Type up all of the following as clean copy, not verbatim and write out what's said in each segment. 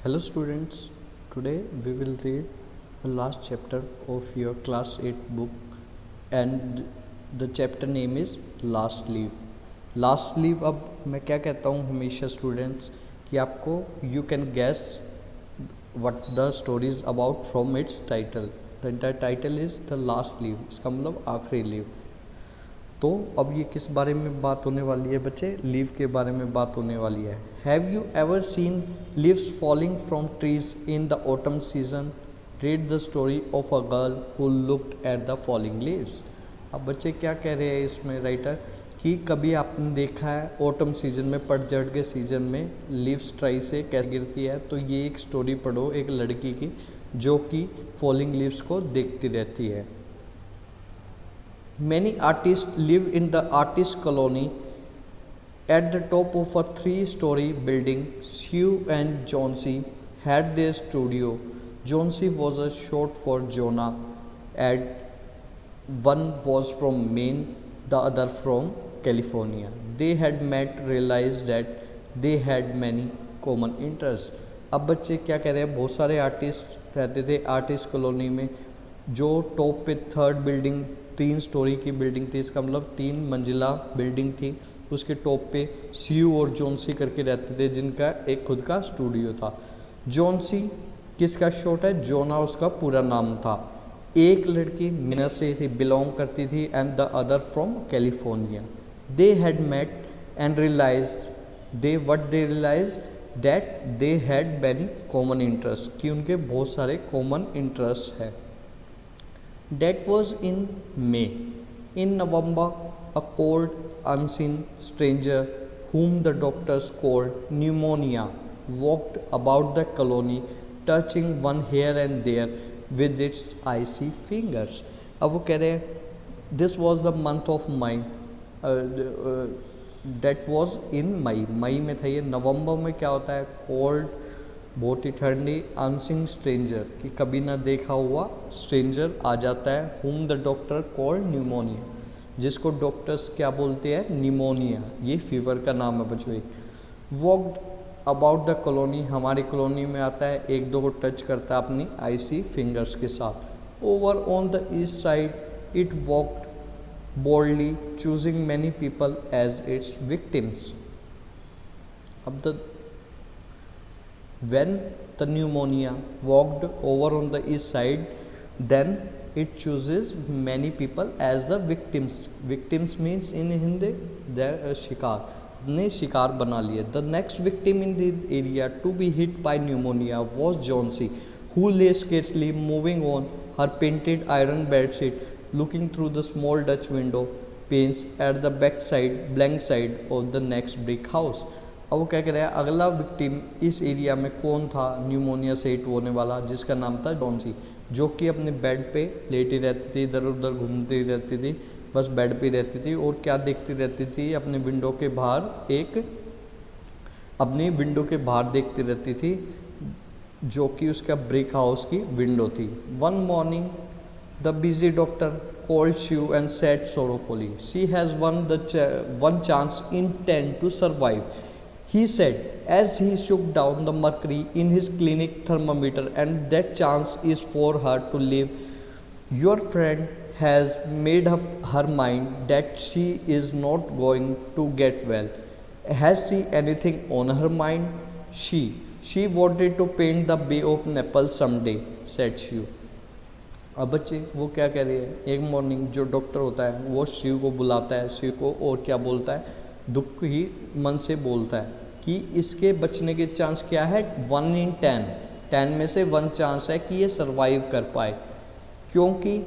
Hello students, today we will read the last chapter of your class 8 book and the chapter name is Last Leave. Last Leave अब मैं क्या कहता हूँ हमेशा students कि आपको you can guess what the story is about from its title. The title is The Last Leave. इसका मतलब आखिरी लीव. तो अब ये किस बारे में बात होने वाली है बच्चे? लीव के बारे में बात होने वाली है. Have you ever seen leaves falling from trees in the autumn season? Read the story of a girl who looked at the falling leaves. अब बच्चे क्या कह रहे हैं इसमें राइटर कि कभी आपने देखा है ऑटम सीजन में, पतझड़ के सीजन में लीव्स ट्री से कैसे गिरती है. तो ये एक स्टोरी पढ़ो एक लड़की की जो कि फॉलिंग लीव्स को देखती रहती है. Many artists live in the artist colony at the top of a 3-story building. Sue and Johnsy had their studio. Johnsy was a short for Jonah, and one was from Maine, the other from California. They had met, realized that they had many common interests. अब बच्चे क्या कह रहे हैं, बहुत सारे artist रहते थे आर्टिस्ट कॉलोनी में. जो टॉप पे 3rd बिल्डिंग 3 स्टोरी की बिल्डिंग थी, इसका मतलब 3 मंजिला बिल्डिंग थी. उसके टॉप पे सीयू और जॉन्सी करके रहते थे जिनका एक खुद का स्टूडियो था. जॉन्सी किसका शॉर्ट है? जोना उसका पूरा नाम था. एक लड़की मिना से थी, बिलोंग करती थी, and the other from California. They had met and realize they realize that they had many common interest, कि उनके बहुत सारे कॉमन इंटरेस्ट है. That was in May. In November, a cold, unseen stranger, whom the doctors called pneumonia, walked about the colony, touching one here and there with its icy fingers. अब वो कह रहे हैं this was the month of May. That was in May. मई में था ये. नवंबर में क्या होता है? कोल्ड, बहुत ही ठंडी. अनसीन स्ट्रेंजर, कि कभी ना देखा हुआ स्ट्रेंजर आ जाता है. Whom the doctor called pneumonia, जिसको डॉक्टर्स क्या बोलते हैं? निमोनिया. ये फीवर का नाम है बच्चों. वॉक्ड अबाउट द कॉलोनी, हमारी कॉलोनी में आता है, एक दो को टच करता है अपनी आईसी फिंगर्स के साथ. Over on the east side it walked boldly, choosing many people as its victims. अब when the pneumonia walked over on the east side, then it chooses many people as the victims. Victims means in Hindi their शिकार, ने शिकार बना लिए. The next victim in the area to be hit by pneumonia was Johnsy, who lay scarcely moving on her painted iron bedsheet, looking through the small Dutch window panes at the blank side of the next brick house. अब वो क्या कह रहा है, अगला victim इस area में कौन था न्यूमोनिया से हिट होने वाला, जिसका नाम था जॉन्सी, जो कि अपने बेड पे लेटी रहती थी, इधर उधर घूमती रहती थी, बस बेड पे रहती थी. और क्या देखती रहती थी? अपने विंडो के बाहर अपनी विंडो के बाहर देखती रहती थी, जो कि उसका ब्रिक हाउस की विंडो थी. One morning the busy doctor called Sue and said sorrowfully, she has one chance in 10 to survive, he said as he shook down the mercury in his clinic thermometer, and that chance is for her to live. Your friend has made up her mind that she is not going to get well. Has she anything on her mind? She wanted to paint the Bay of Naples someday, said Sue. अब बच्चे वो क्या कह रही है, एक morning जो doctor होता है वो शिव को बुलाता है, शिव को, और क्या बोलता है? दुख ही मन से बोलता है कि इसके बचने के चांस क्या है? 1 in 10 में से 1 चांस है कि ये सरवाइव कर पाए, क्योंकि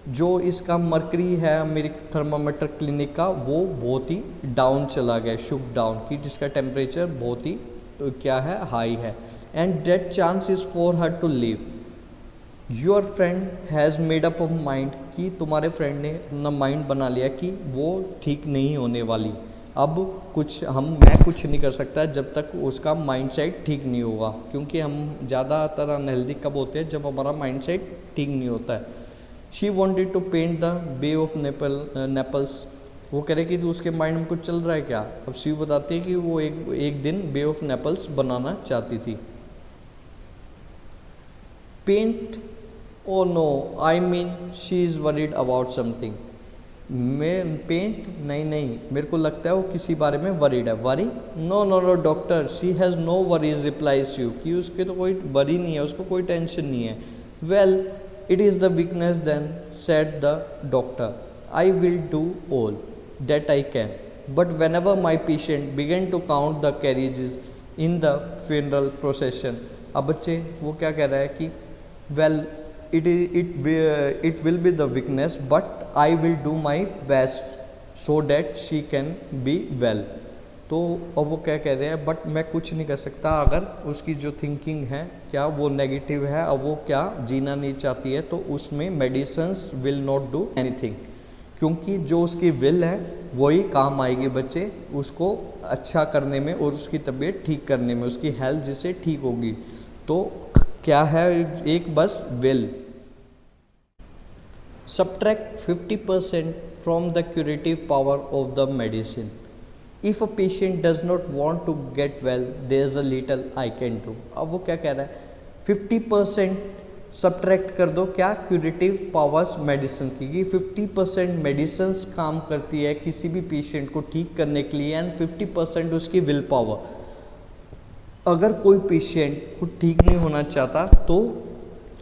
जो इसका मर्करी है मेरी थर्मामीटर क्लिनिक का, वो बहुत ही डाउन चला गया, शुक डाउन, कि जिसका टेम्परेचर बहुत ही क्या है? हाई है. And that chance is for her to live. Your friend has made up of mind, कि तुम्हारे फ्रेंड ने अपना माइंड बना लिया कि वो ठीक नहीं होने वाली. अब मैं कुछ नहीं कर सकता जब तक उसका माइंड सेट ठीक नहीं होगा, क्योंकि हम ज़्यादातर अनहेल्दी कब होते हैं? जब हमारा माइंड सेट ठीक नहीं होता है. She wanted to paint the bay of Naples. वो कह रहे कि तो उसके माइंड में कुछ चल रहा है क्या? अब शी बताती है कि वो एक दिन बे ऑफ नेपल्स बनाना चाहती थी. Paint, oh no, I mean she is worried about something. मैं पेंट, नहीं मेरे को लगता है वो किसी बारे में वरीड है। Worry, no no no doctor, she has no worries replies you, कि उसके तो कोई वरी नहीं है, उसको कोई टेंशन नहीं है। Well it is the weakness then, said the doctor, I will do all that I can, but whenever my patient begin to count the carriages in the funeral procession. अब बच्चे वो क्या कह रहा है कि well it will be the weakness, but I will do my best so that she can be well। तो अब वो क्या कह रहे हैं, बट मैं कुछ नहीं कर सकता अगर उसकी जो थिंकिंग है क्या वो नेगेटिव है, अब वो क्या जीना नहीं चाहती है, तो उसमें medicines will not do anything, क्योंकि जो उसकी विल है वही काम आएगी बच्चे उसको अच्छा करने में और उसकी तबीयत ठीक करने में, उसकी हेल्थ जिससे ठीक होगी। तो क्या है, एक बस will. Subtract 50% from the curative power of the medicine. If a patient does not want to get well, there is a little I can do। अब वो क्या कह रहा है, 50% सब्ट्रैक्ट कर दो क्या, क्यूरेटिव पावर्स मेडिसिन की, 50% मेडिसिन काम करती है किसी भी पेशेंट को ठीक करने के लिए, एंड 50% उसकी विल पावर। अगर कोई पेशेंट को ठीक नहीं होना चाहता तो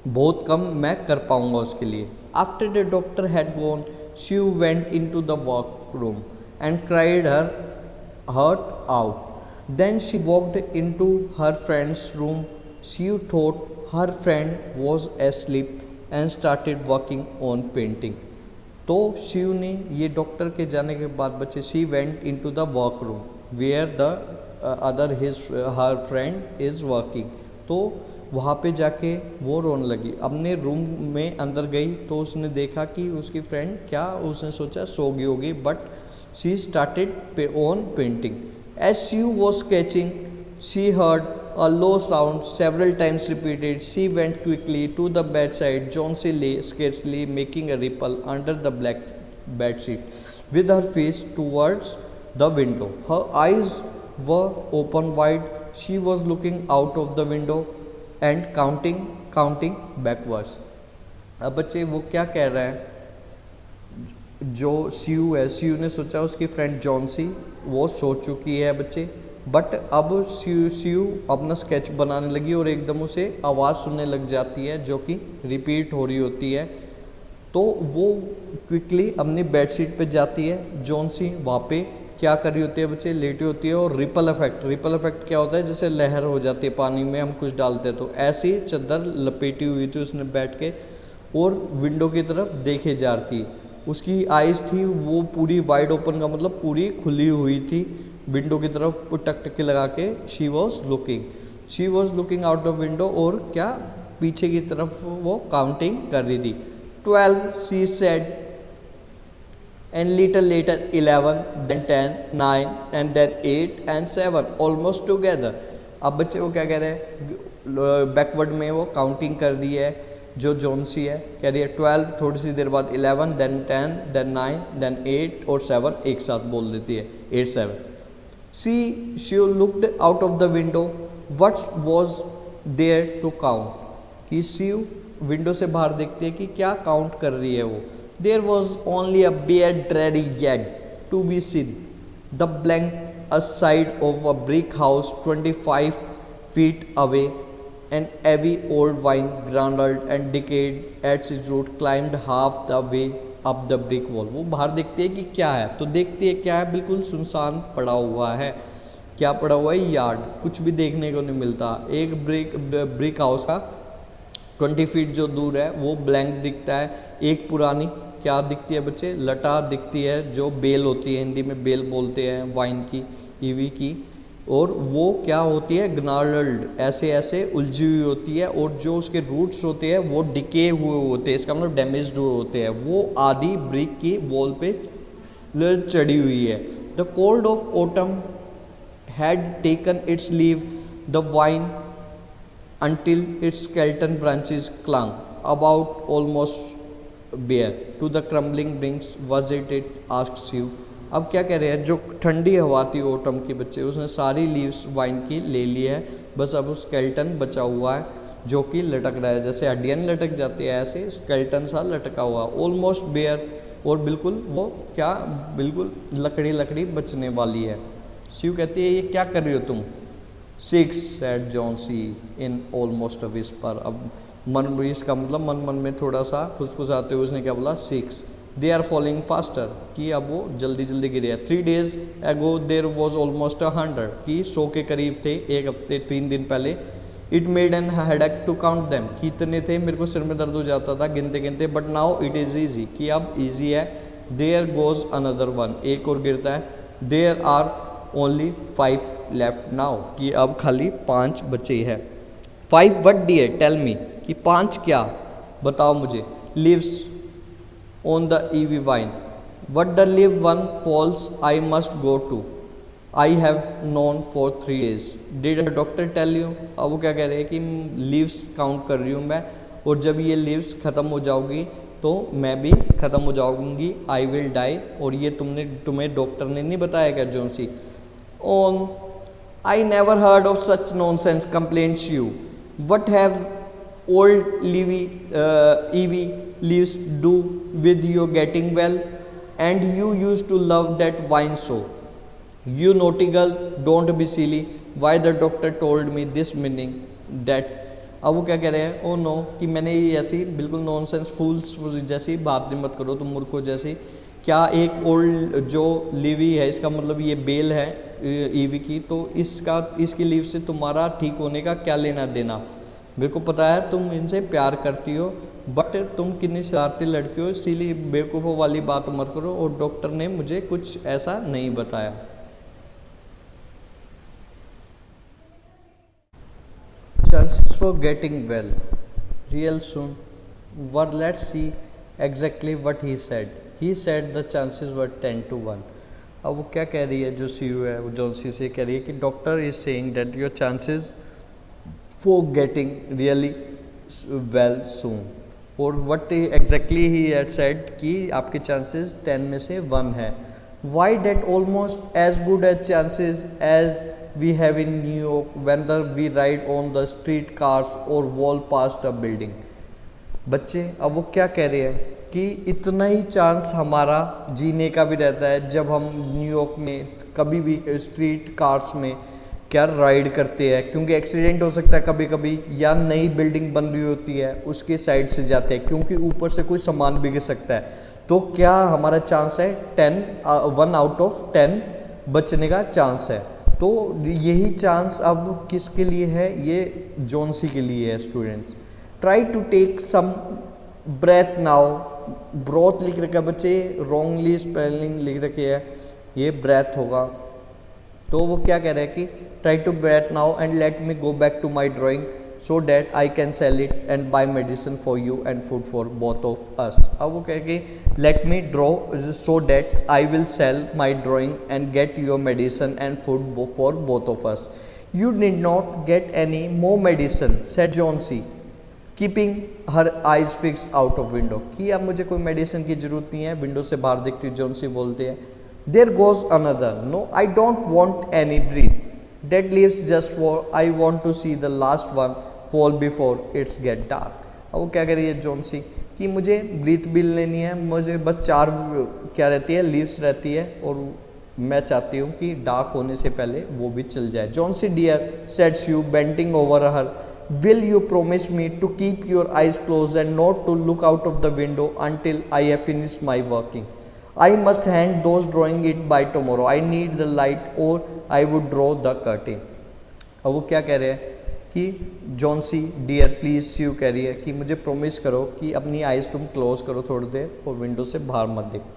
बहुत कम मैं कर पाऊंगा उसके लिए। After the doctor had gone, she went into the workroom and cried her heart out. Then she walked into her friend's room. She thought her friend was asleep and started working on painting. तो शिव ने ये doctor के जाने के बाद बच्चे she went into the workroom where the other her friend is working. तो वहाँ पे जाके वो रोने लगी, अपने रूम में अंदर गई तो उसने देखा कि उसकी फ्रेंड क्या, उसने सोचा सो गई होगी, but she started on painting. As she was sketching she heard a low sound several times repeated. She went quickly to the bedside. Johnsy lay scarcely making a ripple under the black bedsheet with her face towards the window. Her eyes were open wide. She was looking out of the window and counting backwards. अब बच्चे वो क्या कह रहा है, जो CU है, CU ने सोचा उसकी फ्रेंड जॉन्सी वो सो चुकी है बच्चे, बट अब सीयू अपना स्केच बनाने लगी और एकदम उसे आवाज़ सुनने लग जाती है जो कि रिपीट हो रही होती है। तो वो क्विकली अपनी बेडशीट पे जाती है। जॉन्सी वहाँ पे क्या कर रही होती है बच्चे, लेटी होती है, और रिपल इफेक्ट क्या होता है, जैसे लहर हो जाती है पानी में हम कुछ डालते हैं, तो ऐसी चादर लपेटी हुई थी उसने बैठ के और विंडो की तरफ देखे जा रही थी। उसकी आइज़ थी वो पूरी वाइड ओपन का मतलब पूरी खुली हुई थी विंडो की तरफ टकटकी लगा के। She was looking out of window, और क्या पीछे की तरफ वो काउंटिंग कर रही थी। 12 she said, and little later 11, then 10, 9 and then 8 and 7 almost together। अब बच्चे वो क्या कह रहे हैं, बैकवर्ड में वो काउंटिंग कर रही है जो जॉन्सी है, कह रही है 12, थोड़ी सी देर बाद 11, then 10, then 9, then 8 और 7 एक साथ बोल देती है, 8 7। she looked out of the window, what was there to count, कि सी विंडो से बाहर देखती है कि क्या काउंट कर रही है वो। There was only a bare dreary yard to be seen, the blank side of a brick house 25 feet away. An heavy old vine, grounded and decayed at its root, climbed half the way up the brick wall। वो बाहर देखती है कि क्या है, तो देखती है क्या है, बिल्कुल सुनसान पड़ा हुआ है। क्या पड़ा हुआ है, यार्ड, कुछ भी देखने को नहीं मिलता। एक ब्रिक हाउस का 20 फीट जो दूर है वो ब्लैंक दिखता है। एक पुरानी क्या दिखती है बच्चे, लटा दिखती है, जो बेल होती है, हिंदी में बेल बोलते हैं वाइन की, ईवी की, और वो क्या होती है, ग्नार्ल्ड, ऐसे ऐसे उलझी हुई होती है, और जो उसके रूट्स होते हैं वो डिके हुए होते हैं, इसका मतलब डैमेज्ड हुए होते हैं। वो आधी ब्रिक की वॉल पे चढ़ी हुई है। The cold of autumn had taken it's leave the wine until its skeleton branches clung about almost bare to the crumbling bricks। Was it asked Shiv। अब क्या कह रहे हैं, जो ठंडी हवा थी ऑटम के बच्चे, उसने सारी लीव्स वाइन की ले ली है, बस अब स्केलेटन बचा हुआ है। जो कि लटक रहा है, जैसे हड्डियाँ लटक जाती है ऐसे स्केलेटन सा लटका हुआ, ऑलमोस्ट बेयर, और बिल्कुल वो क्या, बिल्कुल लकड़ी लकड़ी बचने वाली है। शिव कहती है ये क्या कर रही हो तुम? 6 said Johnsy in almost a whisper. अब मन में, इसका मतलब मन मन में थोड़ा सा फुसफुसाते हुए उसने क्या बोला? 6। दे आर फॉलोइंग फास्टर, कि अब वो जल्दी जल्दी गिरे हैं। 3 days एगो देर वॉज ऑलमोस्ट 100, कि 100 के करीब थे 1 हफ्ते 3 दिन पहले। It made an headache to count them, कि इतने थे मेरे को सिर में दर्द हो जाता था गिनते गिनते। But now it is easy, कि अब ईजी है। देयर गोज अनदर वन, एक और गिरता है। There are only 5 left now, कि अब खाली 5 बचे हैं। 5 व्हाट डियर टेल मी, कि 5 क्या, बताओ मुझे। Leaves on the ivy vine, what the leave one falls I must go too, I have known for 3 days, did doctor tell you. अब वो क्या कह रहे हैं कि लीव्स काउंट कर रही हूँ मैं, और जब ये लीव्स ख़त्म हो जाओगी तो मैं भी ख़त्म हो जाऊंगी, आई विल डाई। और ये तुम्हें डॉक्टर ने नहीं बताया क्या Johnsy? On I never heard of such nonsense complaints you, what have old Evie leaves do with your getting well, and you used to love that wine so. You naughty girl, don't be silly. Why the doctor told me this meaning that. अब वो क्या कह रहे हैं? Oh no, कि मैंने ये ऐसी बिल्कुल नॉनसेंस फूल्स जैसी बात मत करो तुम मूर्खों जैसी। क्या एक ओल्ड जो लीवी है, इसका मतलब ये बेल है ईवी की, तो इसकी लीव से तुम्हारा ठीक होने का क्या लेना देना? मेरे को पता है तुम इनसे प्यार करती हो, बट तुम कितनी शरारती लड़की हो, इसीलिए बेवकूफ़ों वाली बात मत करो, और डॉक्टर ने मुझे कुछ ऐसा नहीं बताया। Chances for getting well real soon. Well, let's see exactly what he said. He said the chances were 10 to 1. अब वो क्या कह रही है, जो सीयू है वो जॉन्सी से कह रही है कि doctor is saying that your chances for getting really well soon, और what exactly he had said कि आपके chances 10 में से 1 है। Why that almost as good as chances as we have in New York whenever we ride on the street cars or walk past a building। बच्चे अब वो क्या कह रहे हैं कि इतना ही चांस हमारा जीने का भी रहता है जब हम न्यूयॉर्क में कभी भी स्ट्रीट कार्स में क्या राइड करते हैं, क्योंकि एक्सीडेंट हो सकता है कभी कभी, या नई बिल्डिंग बन रही होती है उसके साइड से जाते हैं, क्योंकि ऊपर से कोई सामान भी गिर सकता है। तो क्या हमारा चांस है 1 out of 10 बचने का चांस है। तो यही चांस अब किसके लिए है? ये जॉन्सी के लिए है। Students try to take some breath now, broth लिख रखा है बच्चे, रॉन्गली स्पेलिंग लिख रखी है, ये ब्रेथ होगा। तो वो क्या कह रहे हैं कि try to breath now and let me go back to my drawing so that I can sell it and buy medicine for you and food for both of us. अब वो कह के let me draw so that I will sell my drawing and get your medicine and food for both of us. You did not get any more medicine said Johnsy keeping her eyes fix out of window, कि अब मुझे कोई medicine की जरूरत नहीं है, window से बाहर देखती जॉन्सी बोलते हैं। There goes another. No, I don't want any breath. That leaves just for I want to see the last one fall before it's get dark. अब वो क्या कह रही है जॉन्सी कि मुझे ब्रीथ भी लेनी है, मुझे बस 4 क्या रहती है, लीव्स रहती है, और मैं चाहती हूँ कि डार्क होने से पहले वो भी चल जाए। Johnsy dear said Sue bending over her, will you promise me to keep your eyes closed and not to look out of the window until I have finished my working? I must hand those drawing it by tomorrow. I need the light or I would draw the curtain. अब वो क्या कह रहे हैं कि Johnsy dear please you कह रही है कि मुझे प्रॉमिस करो कि अपनी आइज़ तुम क्लोज करो थोड़ी देर और विंडो से बाहर मत देखो।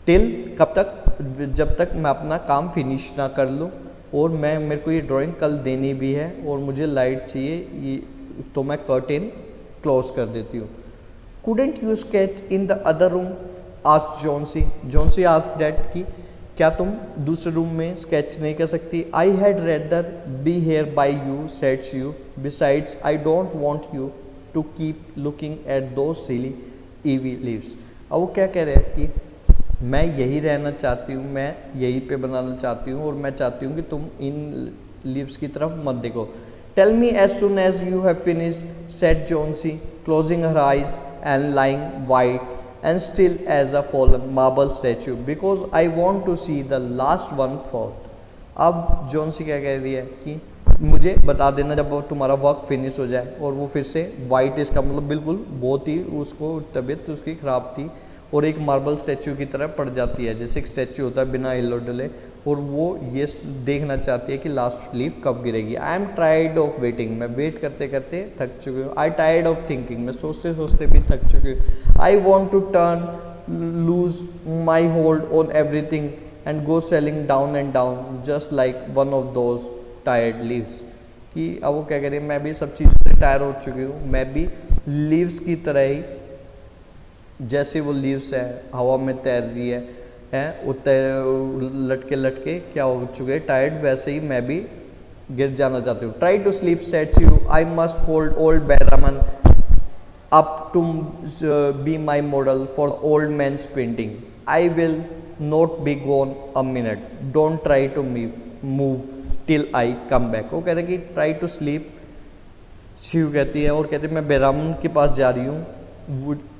टिल कब तक? जब तक मैं अपना काम फिनिश ना कर लूँ, और मेरे को ये ड्राइंग कल देनी भी है और मुझे लाइट चाहिए, ये तो मैं कर्टेन क्लोज कर देती हूँ। Couldn't you sketch in the other room? Ask Johnsy. Johnsy ask that कि क्या तुम दूसरे रूम में स्केच नहीं कर सकती? I had rather be here by you said Sue, besides I don't want you to keep looking at those silly EV leaves. अब वो क्या कह रहे हैं कि मैं यही रहना चाहती हूँ, मैं यहीं पे बनाना चाहती हूँ, और मैं चाहती हूँ कि तुम इन लीव्स की तरफ मत देखो। Tell me as soon as you have finished, said Jonesy, closing her eyes and lying white and still as a fallen marble statue, because I want to see the last one fall. अब जोन्सी क्या कह रही है कि मुझे बता देना जब तुम्हारा वर्क फिनिश हो जाए, और वो फिर से वाइट, इसका मतलब बिल्कुल बहुत ही उसको तबीयत उसकी ख़राब थी और एक मार्बल स्टैचू की तरह पड़ जाती है, जैसे एक स्टैचू होता है बिना हिलो डुले, और वो ये देखना चाहती है कि लास्ट लीफ कब गिरेगी। I am tired of waiting, मैं वेट करते करते थक चुकी हूँ। आई टायर्ड ऑफ थिंकिंग, मैं सोचते सोचते भी थक चुकी हूँ। I want to turn loose my hold on everything and go sailing down and down just like one of those tired leaves. कि अब वो क्या कह रही है, मैं भी सब चीज़ों से टायर हो चुकी हूँ, मैं भी लीव्स की तरह ही, जैसे वो लीव्स है हवा में तैर रही है लटके लटके क्या हो चुके टायर्ड, वैसे ही मैं भी गिर जाना चाहती हूँ। Try to sleep said Sue, I must hold old Behrman up to be my model for old man's painting. I will not be gone a minute, don't try to move till I come back. वो कहते हैं कि try to sleep, Shiv कहती है, और कहते हैं मैं बैरामन के पास जा रही हूँ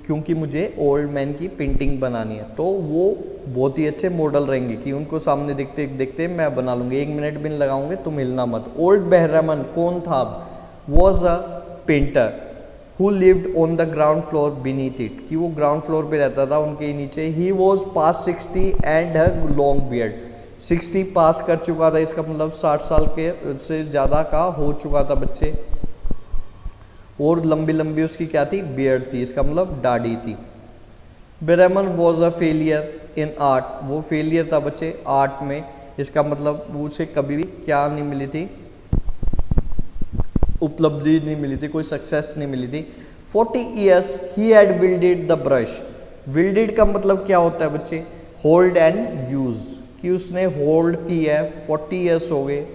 क्योंकि मुझे ओल्ड मैन की पेंटिंग बनानी है। तो वो बहुत ही अच्छे मॉडल रहेंगे कि उनको सामने देखते देखते मैं बना लूँगी, 1 मिनट भी नहीं लगाऊंगे, तुम हिलना मत। ओल्ड बैरामन कौन था? Was a painter who lived on the ground floor beneath it, कि वो ग्राउंड फ्लोर पे रहता था उनके नीचे। He was pass 60 and a long beard, 60 पास कर चुका था, इसका मतलब 60 साल के से ज़्यादा का हो चुका था बच्चे, और लंबी लंबी उसकी क्या थी, बियर्ड थी, इसका मतलब दाढ़ी थी। Behrman was a failure in art, वो फेलियर था बच्चे आर्ट में, इसका मतलब उसे कभी भी क्या नहीं मिली थी, उपलब्धि नहीं मिली थी, कोई सक्सेस नहीं मिली थी। 40 years he had wielded the brush, wielded का मतलब क्या होता है बच्चे, होल्ड एंड यूज, कि उसने होल्ड की है, 40 years हो गए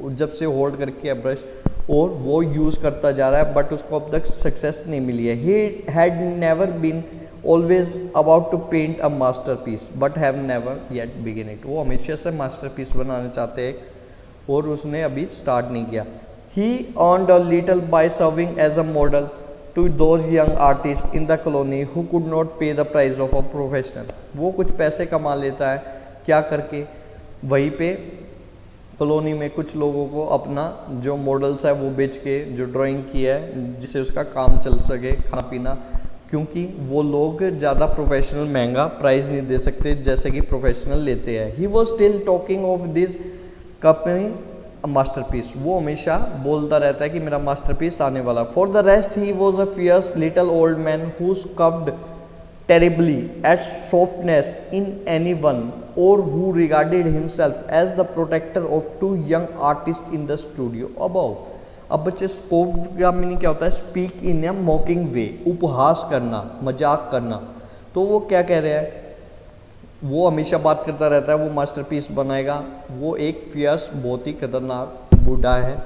जब से होल्ड करके है ब्रश, और वो यूज़ करता जा रहा है, बट उसको अब तक सक्सेस नहीं मिली है। He had never been always about to paint a masterpiece but have never yet begin it, वो हमेशा से मास्टरपीस बनाना चाहते हैं और उसने अभी स्टार्ट नहीं किया। He earned a little by serving as a model to those young artist in the colony who could not pay the price of a professional, वो कुछ पैसे कमा लेता है क्या करके, वहीं पे कॉलोनी में कुछ लोगों को अपना जो मॉडल्स है वो बेच के, जो ड्राइंग की है जिससे उसका काम चल सके, खाना पीना, क्योंकि वो लोग ज़्यादा प्रोफेशनल महंगा प्राइस नहीं दे सकते जैसे कि प्रोफेशनल लेते हैं। He was still talking of this coming masterpiece, वो हमेशा बोलता रहता है कि मेरा मास्टरपीस आने वाला। For the rest he was a fierce little old man who scoffed terribly at softness in anyone or who regarded himself as the protector of 2 young artists in the studio above। अब बच्चे scope का meaning क्या होता है, speak in ए मॉकिंग वे, उपहास करना, मजाक करना। तो वो क्या कह रहे हैं, वो हमेशा बात करता रहता है वो मास्टरपीस बनाएगा। वो एक फियर्स बहुत ही खतरनाक बूढ़ा है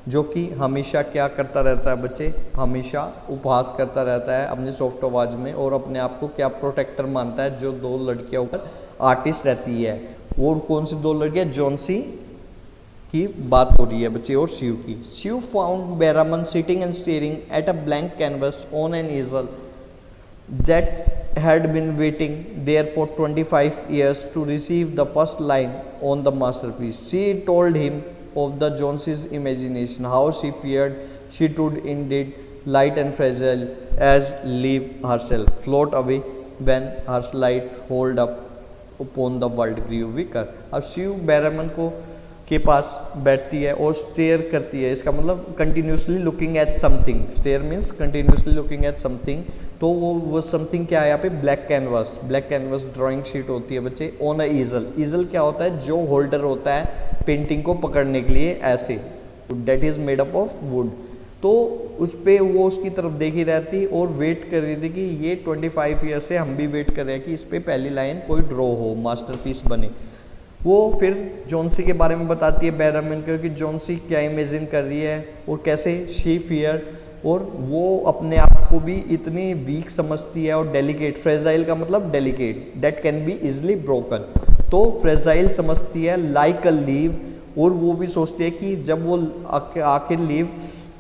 जो कि हमेशा क्या करता रहता है बच्चे, हमेशा उपहास करता रहता है अपनी सॉफ्ट आवाज़ में, और अपने आप को क्या प्रोटेक्टर मानता है। जो 2 लड़कियां ऊपर आर्टिस्ट रहती है, वो कौन सी 2 लड़कियां, जॉन्सी की बात हो रही है बच्चे और शिव की। Sue found Behrman sitting and staring at a blank canvas on an easel that had been waiting there for 25 years to receive the first line on the masterpiece. She told him of the Joneses' imagination, how she feared she would indeed light and fragile as leaf herself, float away when her slight hold up upon the world grew weaker। अब शिव बैरामन को के पास बैठती है और stair करती है, इसका मतलब continuously looking at something, stare means continuously looking at something. तो वो समथिंग क्या है यहाँ पे, black canvas, black canvas drawing sheet होती है बच्चे, ऑन अ ईजल। ईजल क्या होता है, जो होल्डर होता है पेंटिंग को पकड़ने के लिए ऐसे, that is made up of wood. तो उस पर वो उसकी तरफ देखी रहती और वेट कर रही थी कि ये 25 ईयर से हम भी वेट कर रहे हैं कि इस पर पहली लाइन कोई ड्रॉ हो, मास्टरपीस बने। वो फिर जॉन्सी के बारे में बताती है बैरामन को कि जॉन्सी क्या इमेजिन कर रही है और कैसे शी फियर, और वो अपने आप को भी इतनी वीक समझती है और डेलिकेट, फ्रेजाइल का मतलब delicate, that can be easily broken, तो फ्रेजाइल समझती है, लाइक अ लीव और वो भी सोचती है कि जब वो आखिर लीव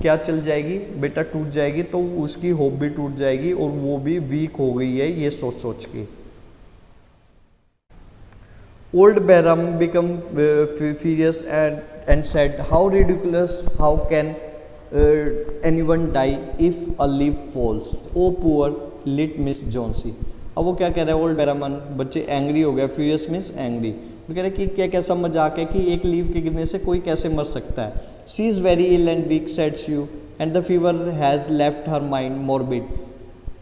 क्या चल जाएगी, बेटा टूट जाएगी, तो उसकी होप भी टूट जाएगी और वो भी वीक हो गई है ये सोच सोच के। Old Bairam become furious and said, how ridiculous, how can anyone die if a leaf falls, oh poor lit Miss Jonesy। अब वो क्या कह रहा है ओल्ड बैरामन, बच्चे एंग्री हो गया, फ्यूरियस मीन्स एंग्री, वो कह रहे कि क्या कैसा मजाक है कि एक लीव के गिरने से कोई कैसे मर सकता है। She is very ill and weak said you and the fever has left her mind morbid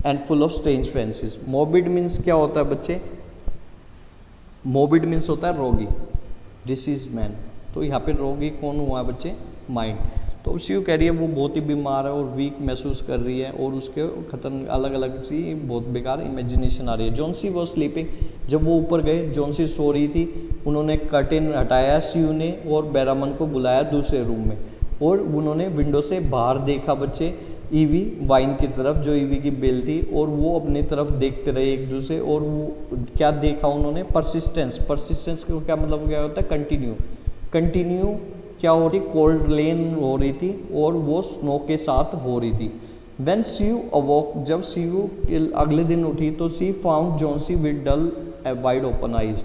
and full of strange fancies. Morbid means क्या होता है बच्चे, मोबिड मीन्स होता है रोगी, डिसीज मैन, तो यहाँ पे रोगी कौन हुआ है बच्चे, माइंड। तो शिव कह रही है वो बहुत ही बीमार है और वीक महसूस कर रही है और उसके खतरन अलग अलग सी बहुत बेकार इमेजिनेशन आ रही है। जॉन्सी वॉज स्लीपिंग, जब वो ऊपर गए जॉन्सी सो रही थी, उन्होंने कर्टेन हटाया शिव ने और बैरामन को बुलाया दूसरे रूम में और उन्होंने विंडो से बाहर देखा बच्चे ईवी वाइन की तरफ, जो ईवी की बेल थी, और वो अपनी तरफ देखते रहे एक दूसरे। और वो क्या देखा उन्होंने, परसिस्टेंस, परसिस्टेंस का क्या मतलब क्या होता है, कंटिन्यू, कंटिन्यू क्या हो रही, कोल्ड रेन हो रही थी और वो स्नो के साथ हो रही थी। व्हेन शिव अवॉक, जब शिव अगले दिन उठी तो she found Johnsy with dull wide open eyes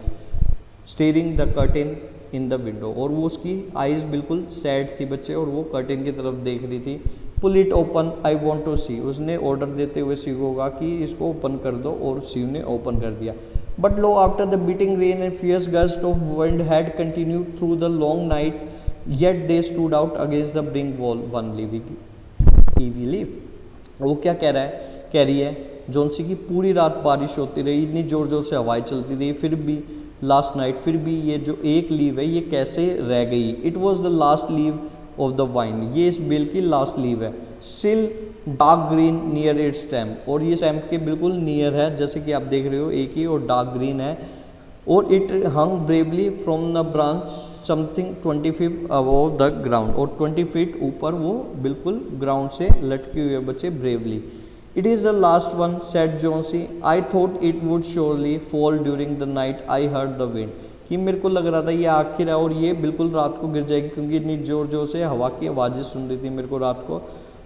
staring the curtain in the window, और वो उसकी आइज बिल्कुल सैड थी बच्चे और वो कर्टेन की तरफ देख रही थी। Pull it open I want to see, उसने ऑर्डर देते हुए शिव को कहा कि इसको ओपन कर दो और शिव ने ओपन कर दिया। But lo after the beating rain and fierce gust of wind had continued through the long night yet they stood out against the brick wall one living ivy leaf. वो क्या कह रहा है, कह रही है जॉन्सी की पूरी रात बारिश होती रही, इतनी जोर जोर से हवाएं चलती रही, फिर भी लास्ट नाइट फिर भी ये जो एक लीव है ये कैसे रह गई। It was the last leave of the wine, ये इस बेल की लास्ट लीव है। Still dark green near it's stem, और ये स्टेम के बिल्कुल नियर है, जैसे कि आप देख रहे हो एक ही और डार्क ग्रीन है। और it hung bravely from the branch something 20 feet above the ground, और 20 फीट ऊपर वो बिल्कुल ग्राउंड से लटकी हुई है बच्चे bravely. It is the last one said Johnsy, I thought it would surely fall during the night I heard the wind, कि मेरे को लग रहा था ये आखिर है और ये बिल्कुल रात को गिर जाएगी क्योंकि इतनी ज़ोर ज़ोर से हवा की आवाज़ें सुन रही थी मेरे को रात को,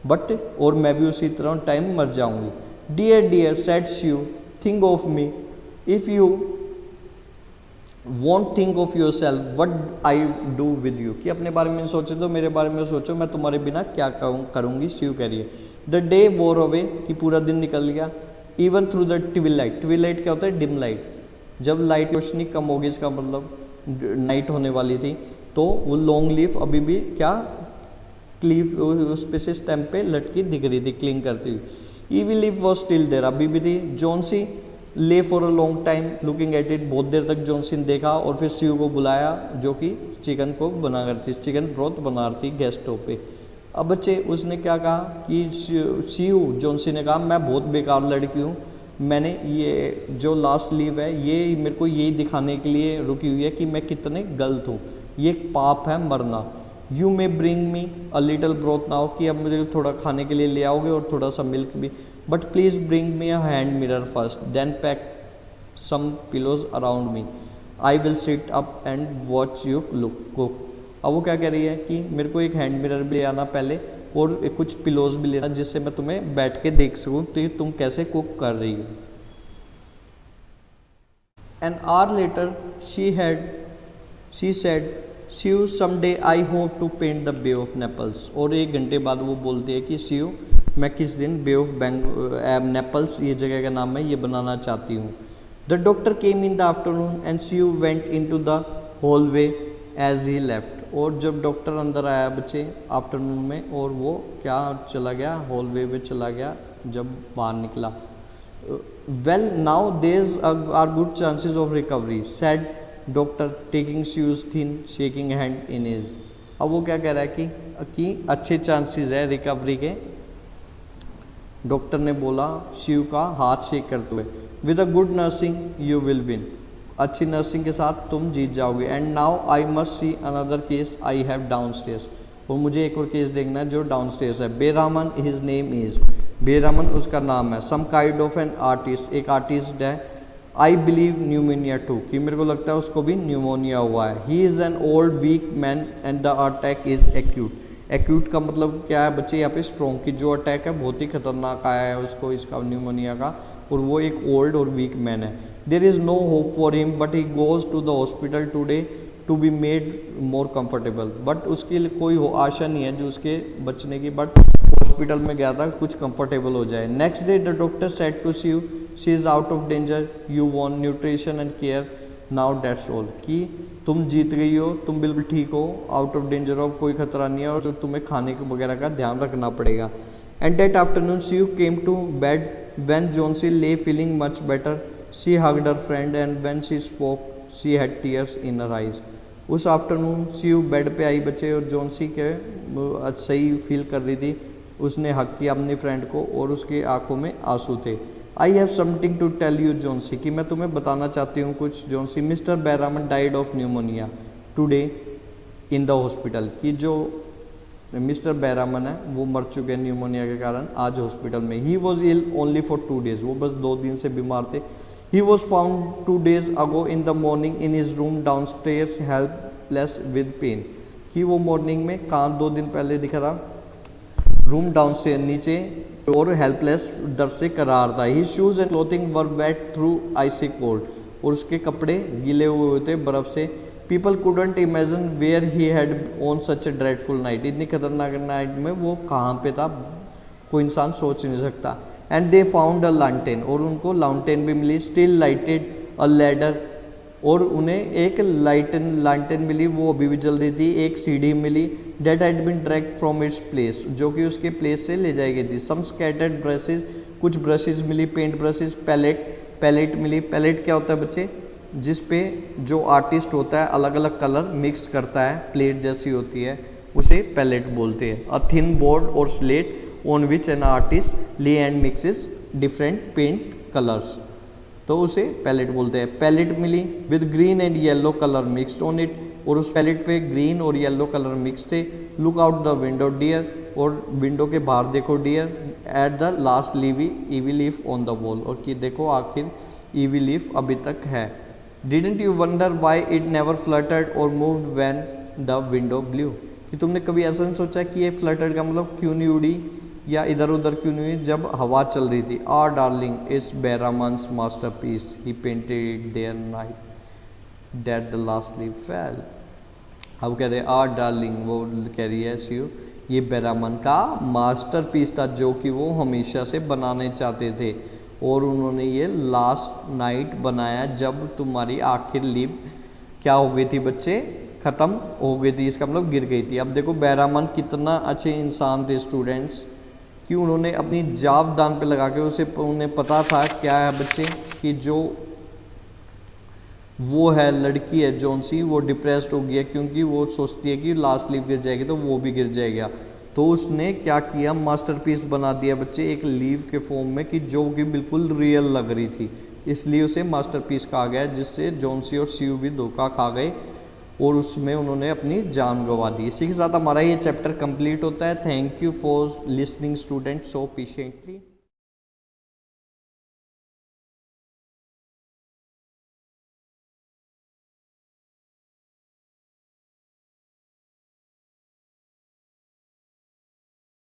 बट और मैं भी उसी तरह टाइम मर जाऊंगी। Dear dear said Shiv, think of me if you won't think of your yourself what I do with, you अपने बारे में सोचे तो मेरे बारे में सोचो, मैं तुम्हारे बिना क्या करूँगी। शिव कह रही है द डे वोर अवे, कि पूरा दिन निकल गया, even through the Twilight, Twilight क्या होता है, डिम लाइट, जब लाइट की रोशनी कम होगी इसका मतलब नाइट होने वाली थी, तो वो लॉन्ग लीफ अभी भी क्या क्लीफ उस पे से स्टेम पे लटकी दिख रही थी क्लिंग करती हुई। Ivy leaf was still there, अभी भी थी। Johnsy lay for a long time looking at it, बहुत देर तक जॉन्सी ने देखा और फिर शिव को बुलाया जो कि चिकन को बना करती, चिकन ब्रोथ बना रही थी गैस स्टोव पे। अब बच्चे उसने क्या कहा कि शिव, जॉन्सी ने कहा मैं बहुत बेकार लड़की हूँ, मैंने ये जो लास्ट लीव है ये मेरे को यही दिखाने के लिए रुकी हुई है कि मैं कितने गलत हूँ, ये एक पाप है मरना। You may bring me a little broth now, कि अब मुझे थोड़ा खाने के लिए ले आओगे और थोड़ा सा मिल्क भी, but please bring me a hand mirror first then pack some pillows around me, I will sit up and watch you look cook. अब वो क्या कह रही है कि मेरे को एक हैंड मिरर भी ले आना पहले और कुछ पिलोज भी लेना जिससे मैं तुम्हें बैठ के देख सकूं तो तुम कैसे कुक कर रही हो। An hour later she said Shiv someday I hope to paint the Bay of Naples, और एक घंटे बाद वो बोलती है कि शिव मैं किस दिन बे ऑफ नेपल्स, ये जगह का नाम है, ये बनाना चाहती हूँ। The doctor came in the afternoon and Shiv went into the hallway as he left, और जब डॉक्टर अंदर आया बच्चे आफ्टरनून में और वो क्या चला गया, हॉलवे में चला गया जब बाहर निकला। Well now there are good chances of recovery said doctor taking Sue's thin shaking hand in his. अब वो क्या कह रहा है कि अच्छे चांसेस है रिकवरी के, डॉक्टर ने बोला शिव का हाथ शेक करते हुए। With a good nursing you will win, अच्छी नर्सिंग के साथ तुम जीत जाओगे। And now I must see another case I have down stairs, और मुझे एक और केस देखना है जो डाउन स्टेयर्स है। Behrman his name is, Behrman उसका नाम है। Some kind of an artist, एक आर्टिस्ट है। आई बिलीव न्यूमोनिया टू, कि मेरे को लगता है उसको भी न्यूमोनिया हुआ है। He is an old weak man and the attack is acute. Acute का मतलब क्या है बच्चे यहाँ पे स्ट्रॉन्ग, की जो अटैक है बहुत ही खतरनाक आया है उसको, इसका न्यूमोनिया का, और वो एक ओल्ड और वीक मैन है। There is no hope for him but he goes to the hospital today to be made more comfortable. But उसके लिए कोई आशा नहीं है जो उसके बचने की, बट हॉस्पिटल में गया था कुछ कंफर्टेबल हो जाए। Next day the doctor said to see you she is out of danger, you want nutrition and care, now that's all, कि तुम जीत गई हो, तुम बिल्कुल ठीक हो, आउट ऑफ डेंजर हो, कोई खतरा नहीं है, और जो तुम्हें खाने के वगैरह का ध्यान रखना पड़ेगा। And that afternoon Sue came to bed when Johnsy lay feeling much better, she hugged her friend and when she spoke she had tears in her eyes. उस आफ्टरनून सी यू बेड पे आई बच्चे, और Johnsy के सही feel कर रही थी, उसने हक किया अपनी फ्रेंड को और उसकी आंखों में आंसू थे। I have something to tell you Johnsy, कि मैं तुम्हें बताना चाहती हूँ कुछ Johnsy. Mister Behrman died of pneumonia today in the hospital, कि जो मिस्टर बैरामन है वो मर चुके हैं न्यूमोनिया के कारण आज हॉस्पिटल में। He was ill only for 2 days, वो बस 2 दिन से बीमार थे। He was found 2 days ago in the morning in his room downstairs helpless with pain, कि वो मॉर्निंग में कहाँ 2 दिन पहले दिखा था, रूम डाउन स्टेयर नीचे, और हेल्पलेस दर्द से करार था। He shoes and clothing were wet through icy cold, और उसके कपड़े गीले हुए थे बर्फ से। People couldn't imagine where he had on such a dreadful night, इतनी खतरनाक नाइट में वो कहाँ पे था कोई इंसान सोच नहीं सकता। एंड दे फाउंड अ लालटेन, और उनको लालटेन भी मिली। स्टिल लाइटेड अ लैडर, और उन्हें एक लालटेन मिली, वो अभी भी जल रही थी। एक सीढ़ी मिली। That had been dragged from its place, जो कि उसके प्लेस से ले जाई गई थी। सम स्कैटर्ड ब्रशेज, कुछ ब्रशेज मिली, पेंट ब्रशेज। पैलेट मिली। पैलेट क्या होता है बच्चे, जिस पे जो आर्टिस्ट होता है अलग अलग कलर मिक्स करता है, प्लेट जैसी होती है, उसे पैलेट बोलते हैं। A thin board or slate on which an artist lay and mixes different paint colours, तो उसे पैलेट बोलते हैं। पैलेट मिली with green and yellow colour mixed on it, और उस पैलेट पे ग्रीन और येलो कलर मिक्स थे। Look out the window dear, और विंडो के बाहर देखो dear. At the last ivy leaf on the wall, और कि देखो आखिर ईवी लीफ अभी तक है। Didn't you wonder why it never fluttered or moved when the window blew, कि तुमने कभी ऐसा नहीं सोचा कि ये फ्लटर्ड का मतलब क्यों नहीं उड़ी या इधर उधर क्यों नहीं हुई जब हवा चल रही थी। Ah darling is Behrman's masterpiece, he painted there night that the last leaf fell. अब कह रहे आर डार्लिंग, वो कह रही है सीयू, ये बैरामन का मास्टरपीस था जो कि वो हमेशा से बनाने चाहते थे, और उन्होंने ये लास्ट नाइट बनाया जब तुम्हारी आखिर लीव क्या हो गई थी बच्चे, ख़त्म हो गई थी, इसका मतलब गिर गई थी। अब देखो बैरामन कितना अच्छे इंसान थे स्टूडेंट्स, कि उन्होंने अपनी जाव दान पे लगा के उन्हें पता था क्या है बच्चे, कि जो वो है लड़की है जॉन्सी, वो डिप्रेस्ड हो गई है क्योंकि वो सोचती है कि लास्ट लीव गिर जाएगी तो वो भी गिर जाएगा। तो उसने क्या किया, मास्टरपीस बना दिया बच्चे एक लीव के फॉर्म में, कि जो कि बिल्कुल रियल लग रही थी, इसलिए उसे मास्टरपीस कहा गया, जिससे जॉन्सी और सीयू भी धोखा खा गए और उसमें उन्होंने अपनी जान गंवा दी। इसी के साथ हमारा ये चैप्टर कंप्लीट होता है। Thank you for listening student so patiently.